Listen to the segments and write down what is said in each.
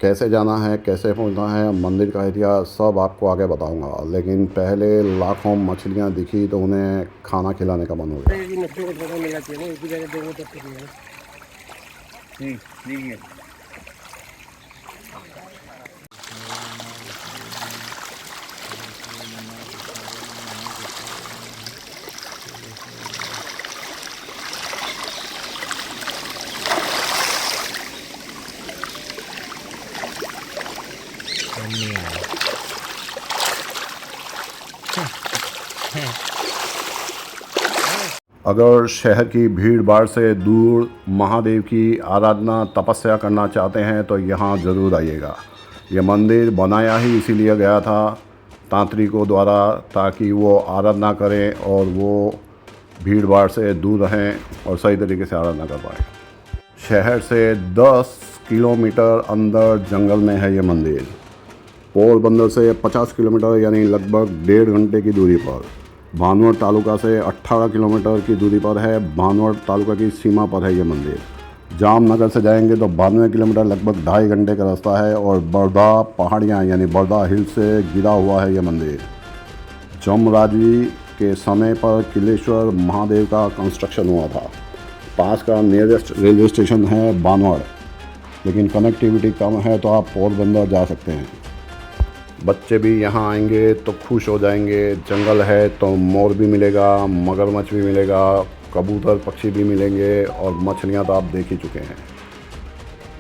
कैसे जाना है, कैसे पहुंचना है, मंदिर का इतिहास सब आपको आगे बताऊंगा। लेकिन पहले लाखों मछलियां दिखी तो उन्हें खाना खिलाने का मन हो गया। अगर शहर की भीड़ भाड़ से दूर महादेव की आराधना तपस्या करना चाहते हैं तो यहाँ ज़रूर आइएगा। ये मंदिर बनाया ही इसीलिए गया था तांत्रिकों द्वारा, ताकि वो आराधना करें और वो भीड़ भाड़ से दूर रहें और सही तरीके से आराधना कर पाएँ। शहर से 10 किलोमीटर अंदर जंगल में है ये मंदिर। पोरबंदर से 50 किलोमीटर यानी लगभग 1.5 घंटे की दूरी पर। भानवड़ तालुका से 18 किलोमीटर की दूरी पर है। भानवड़ तालुका की सीमा पर है ये मंदिर। जामनगर से जाएंगे तो 92 किलोमीटर लगभग 2.5 घंटे का रास्ता है और बर्दा पहाड़ियाँ यानी बर्दा हिल से घिरा हुआ है ये मंदिर। जमराजी के समय पर किलेश्वर महादेव का कंस्ट्रक्शन हुआ था। पास का नियरेस्ट रेलवे स्टेशन है भानवड़, लेकिन कनेक्टिविटी कम है तो आप पोरबंदर जा सकते हैं। बच्चे भी यहाँ आएंगे तो खुश हो जाएंगे। जंगल है तो मोर भी मिलेगा, मगरमच्छ भी मिलेगा, कबूतर पक्षी भी मिलेंगे और मछलियाँ तो आप देख ही चुके हैं।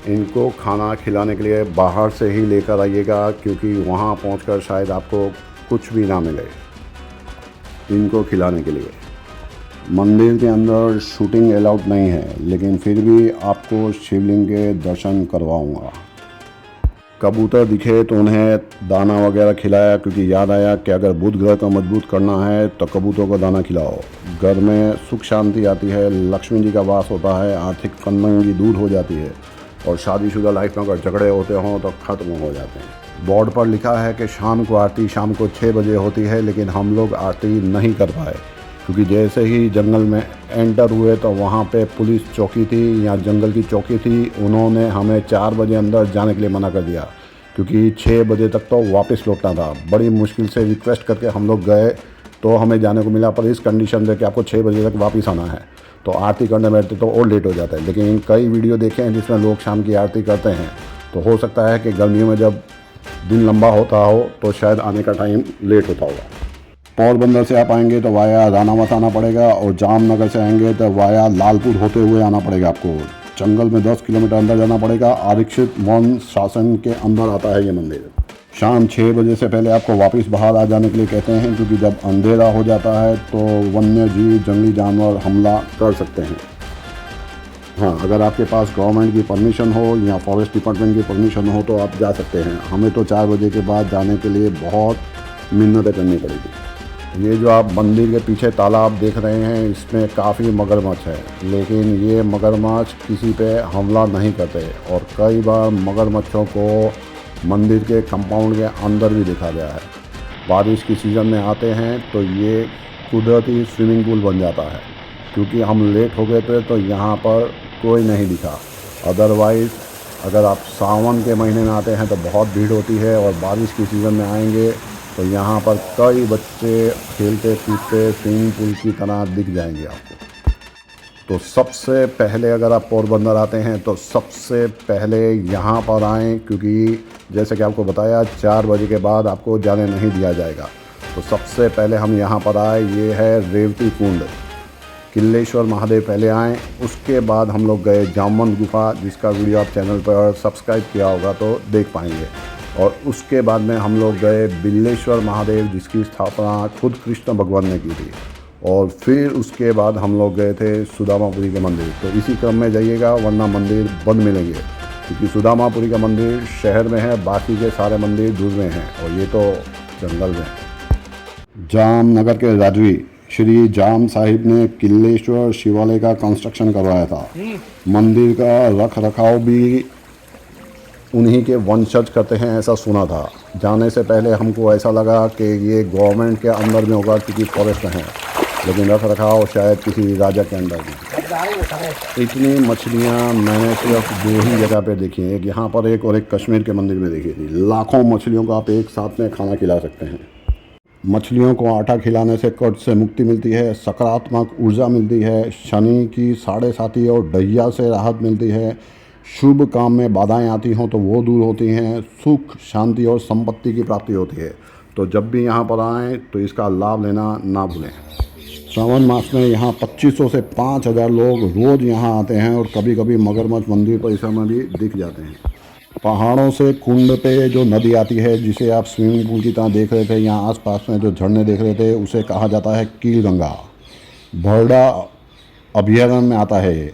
इनको खाना खिलाने के लिए बाहर से ही लेकर आइएगा, क्योंकि वहाँ पहुँचकर शायद आपको कुछ भी ना मिले इनको खिलाने के लिए। मंदिर के अंदर शूटिंग अलाउड नहीं है, लेकिन फिर भी आपको शिवलिंग के दर्शन करवाऊँगा। कबूतर दिखे तो उन्हें दाना वगैरह खिलाया, क्योंकि याद आया कि अगर बुध ग्रह को मजबूत करना है तो कबूतरों को दाना खिलाओ। घर में सुख शांति आती है, लक्ष्मी जी का वास होता है, आर्थिक तंगी दूर हो जाती है और शादीशुदा लाइफ में अगर झगड़े होते हों तो ख़त्म हो जाते हैं। बोर्ड पर लिखा है कि शाम को आरती शाम को 6 बजे होती है, लेकिन हम लोग आरती नहीं कर पाए, क्योंकि जैसे ही जंगल में एंटर हुए तो वहाँ पे पुलिस चौकी थी या जंगल की चौकी थी। उन्होंने हमें 4 बजे अंदर जाने के लिए मना कर दिया, क्योंकि 6 बजे तक तो वापस लौटना था। बड़ी मुश्किल से रिक्वेस्ट करके हम लोग गए तो हमें जाने को मिला, पर इस कंडीशन से कि आपको 6 बजे तक वापस आना है। तो आरती करने बैठते तो और लेट हो जाता है। लेकिन कई वीडियो देखे हैं जिसमें लोग शाम की आरती करते हैं, तो हो सकता है कि गर्मियों में जब दिन लंबा होता हो तो शायद आने का टाइम लेट होता होगा। पोरबंदर से आप आएंगे तो वाया रानावत आना पड़ेगा और जामनगर से आएंगे तो वाया लालपुर होते हुए आना पड़ेगा आपको। जंगल में 10 किलोमीटर अंदर जाना पड़ेगा। आरक्षित वन शासन के अंदर आता है ये मंदिर। शाम 6 बजे से पहले आपको वापस बाहर आ जाने के लिए कहते हैं, क्योंकि जब अंधेरा हो जाता है तो वन्य जीव जंगली जानवर हमला कर सकते हैं। हाँ, अगर आपके पास गवर्नमेंट की परमिशन हो या फॉरेस्ट डिपार्टमेंट की परमिशन हो तो आप जा सकते हैं। हमें तो 4 बजे के बाद जाने के लिए बहुत मिन्नतें करनी पड़ेगी। ये जो आप मंदिर के पीछे तालाब देख रहे हैं, इसमें काफ़ी मगरमच्छ है, लेकिन ये मगरमच्छ किसी पे हमला नहीं करते और कई बार मगरमच्छों को मंदिर के कंपाउंड के अंदर भी देखा गया है। बारिश की सीज़न में आते हैं तो ये कुदरती स्विमिंग पूल बन जाता है। क्योंकि हम लेट हो गए थे तो यहाँ पर कोई नहीं दिखा। अदरवाइज़ अगर आप सावन के महीने में आते हैं तो बहुत भीड़ होती है, और बारिश की सीज़न में आएंगे तो यहाँ पर कई बच्चे खेलते कूदते स्विमिंग पूल की तरह दिख जाएंगे आपको। तो सबसे पहले अगर आप पोरबंदर आते हैं तो सबसे पहले यहाँ पर आएँ, क्योंकि जैसे कि आपको बताया 4 बजे के बाद आपको जाने नहीं दिया जाएगा। तो सबसे पहले हम यहाँ पर आए, ये है रेवती कुंड। किलेश्वर महादेव पहले आए, उसके बाद हम लोग गए जामवंत गुफा, जिसका वीडियो आप चैनल पर सब्सक्राइब किया होगा तो देख पाएंगे। और उसके बाद में हम लोग गए बिल्लेश्वर महादेव, जिसकी स्थापना खुद कृष्ण भगवान ने की थी। और फिर उसके बाद हम लोग गए थे सुदामापुरी के मंदिर। तो इसी क्रम में जाइएगा, वरना मंदिर बंद मिलेंगे, क्योंकि सुदामापुरी का मंदिर शहर में है, बाकी के सारे मंदिर दूर में हैं और ये तो जंगल में है। जामनगर के राजवी श्री जाम साहिब ने किलेश्वर शिवालय का कंस्ट्रक्शन करवाया था। मंदिर का रख रखाव भी उन्हीं के वंशज करते हैं, ऐसा सुना था। जाने से पहले हमको ऐसा लगा कि ये गवर्नमेंट के अंदर में होगा, क्योंकि फॉरेस्ट में है। लेकिन रख रखाव शायद किसी राजा के अंडर में। इतनी मछलियाँ मैंने सिर्फ 2 ही जगह पे देखी हैं, एक यहाँ पर एक और एक कश्मीर के मंदिर में देखी थी। लाखों मछलियों को आप एक साथ में खाना खिला सकते हैं। मछलियों को आटा खिलाने से कर्ज से मुक्ति मिलती है, सकारात्मक ऊर्जा मिलती है, शनि की 7.5 और डहिया से राहत मिलती है, शुभ काम में बाधाएं आती हों तो वो दूर होती हैं, सुख शांति और संपत्ति की प्राप्ति होती है। तो जब भी यहाँ पर आएँ तो इसका लाभ लेना ना भूलें। श्रावण मास में यहाँ 2500 से 5000 लोग रोज़ यहाँ आते हैं और कभी कभी मगरमच्छ मंदिर परिसर में भी दिख जाते हैं। पहाड़ों से कुंड पे जो नदी आती है, जिसे आप स्विमिंग पूल की तरह देख रहे थे, यहाँ आसपास में जो झरने देख रहे थे, उसे कहा जाता है कीलगंगा। भरडा अभयारण्य में आता है ये।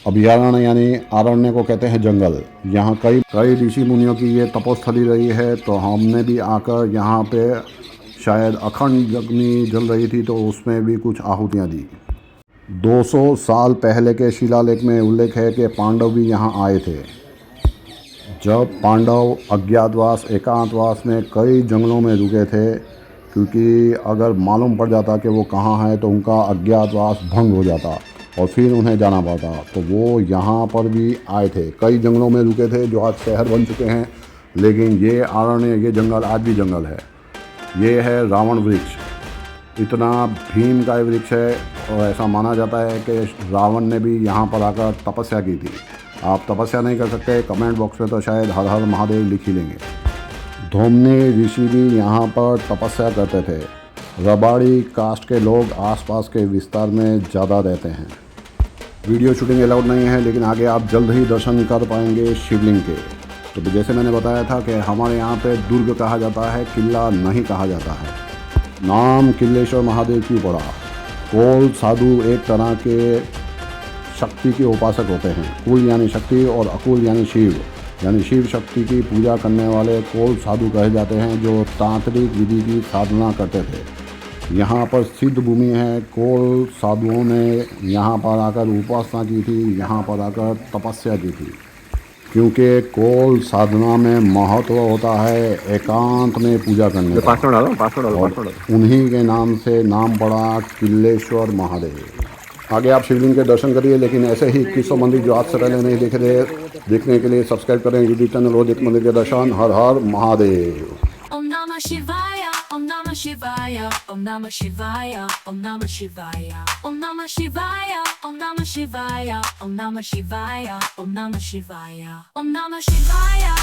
अभयारण्य यानी आरण्य को कहते हैं जंगल। यहाँ कई ऋषि मुनियों की ये तपोस्थली रही है, तो हमने भी आकर यहाँ पे शायद अखंड अग्नि जल रही थी तो उसमें भी कुछ आहुतियाँ दी। 200 साल पहले के शिलालेख में उल्लेख है कि पांडव भी यहाँ आए थे। जब पांडव अज्ञातवास एकांतवास में कई जंगलों में रुके थे, क्योंकि अगर मालूम पड़ जाता कि वो कहाँ है तो उनका अज्ञातवास भंग हो जाता और फिर उन्हें जाना पड़ता, तो वो यहाँ पर भी आए थे। कई जंगलों में रुके थे जो आज शहर बन चुके हैं, लेकिन ये आरण्य, ये जंगल आज भी जंगल है। ये है रावण वृक्ष। इतना भीम का वृक्ष है और ऐसा माना जाता है कि रावण ने भी यहाँ पर आकर तपस्या की थी। आप तपस्या नहीं कर सकते, कमेंट बॉक्स में तो शायद हर हर महादेव लिख ही लेंगे। धोमनी ऋषि भी यहाँ पर तपस्या करते थे। रबाड़ी कास्ट के लोग आसपास के विस्तार में ज़्यादा रहते हैं। वीडियो शूटिंग अलाउड नहीं है, लेकिन आगे आप जल्द ही दर्शन कर पाएंगे शिवलिंग के। तो जैसे मैंने बताया था कि हमारे यहाँ पे दुर्ग कहा जाता है, किला नहीं कहा जाता है। नाम किल्लेश्वर महादेव क्यों पड़ा? कोल साधु एक तरह के शक्ति के उपासक होते हैं। कुल यानी शक्ति और अकुल यानी शिव, यानी शिव शक्ति की पूजा करने वाले कोल साधु कहे जाते हैं, जो तांत्रिक विधि की साधना करते थे। यहाँ पर सिद्ध भूमि है। कोल साधुओं ने यहाँ पर आकर उपासना की थी, यहाँ पर आकर तपस्या की थी, क्योंकि कोल साधना में महत्व होता है एकांत में पूजा करने का। उन्हीं के नाम से नाम पड़ा किल्लेश्वर महादेव। आगे आप शिवलिंग के दर्शन करिए, लेकिन ऐसे ही 2100 मंदिर जो आज से पहले नहीं देखे थे, देखने के लिए सब्सक्राइब करें यूट्यूब चैनल रोज मंदिर के दर्शन। हर हर Mahadev. Om Namah Shivaya, Om Namah Shivaya, Om Namah Shivaya, Om Namah Shivaya, Om Namah Shivaya, Om Namah Shivaya, Om Namah Shivaya, Om Namah Shivaya, Om Namah Shivaya,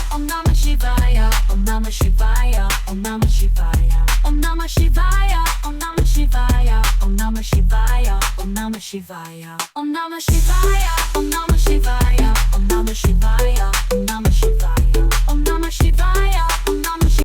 Om Namah Shivaya, Om Namah Shivaya, Om Namah Shivaya, Om Namah Shivaya, Om Namah Shivaya, Om Namah Shivaya, Om Namah Shivaya, Om Namah Shivaya, Om Namah Shivaya, Om Namah Shivaya.